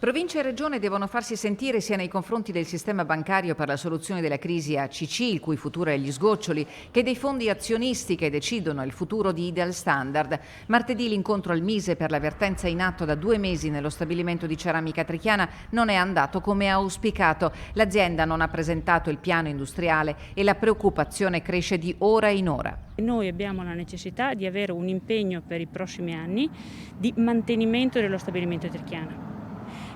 Provincia e Regione devono farsi sentire sia nei confronti del sistema bancario per la soluzione della crisi ACC, il cui futuro è agli sgoccioli, che dei fondi azionisti che decidono il futuro di Ideal Standard. Martedì l'incontro al Mise per la vertenza in atto da 2 mesi nello stabilimento di Ceramica Trichiana non è andato come auspicato. L'azienda non ha presentato il piano industriale e la preoccupazione cresce di ora in ora. Noi abbiamo la necessità di avere un impegno per i prossimi anni di mantenimento dello stabilimento Trichiana.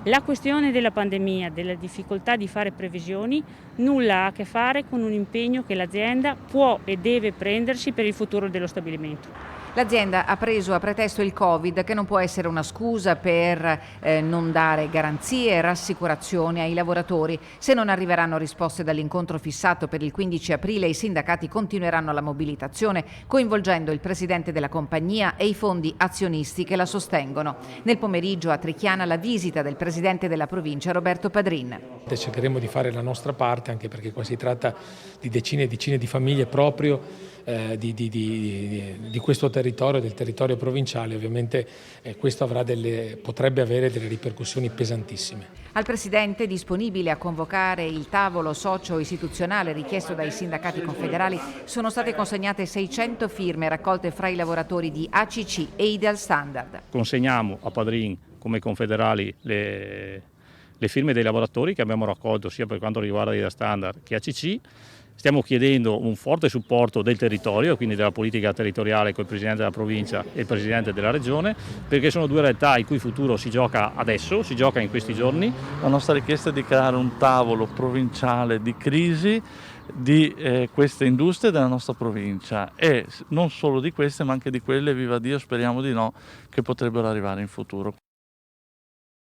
La questione della pandemia, della difficoltà di fare previsioni, nulla ha a che fare con un impegno che l'azienda può e deve prendersi per il futuro dello stabilimento. L'azienda ha preso a pretesto il Covid, che non può essere una scusa per non dare garanzie e rassicurazioni ai lavoratori. Se non arriveranno risposte dall'incontro fissato per il 15 aprile, i sindacati continueranno la mobilitazione, coinvolgendo il presidente della compagnia e i fondi azionisti che la sostengono. Nel pomeriggio a Trichiana la visita del presidente della provincia, Roberto Padrin. Cercheremo di fare la nostra parte, anche perché qua si tratta di decine e decine di famiglie proprio di questo territorio, del territorio provinciale. Ovviamente questo potrebbe avere delle ripercussioni pesantissime. Al Presidente, disponibile a convocare il tavolo socio-istituzionale richiesto dai sindacati confederali, sono state consegnate 600 firme raccolte fra i lavoratori di ACC e Ideal Standard. Consegniamo a Padrin come confederali le firme dei lavoratori che abbiamo raccolto sia per quanto riguarda Ideal Standard che ACC. Stiamo chiedendo un forte supporto del territorio, quindi della politica territoriale con il Presidente della Provincia e il Presidente della Regione, perché sono due realtà il cui futuro si gioca adesso, si gioca in questi giorni. La nostra richiesta è di creare un tavolo provinciale di crisi di queste industrie della nostra provincia e non solo di queste ma anche di quelle, viva Dio, speriamo di no, che potrebbero arrivare in futuro.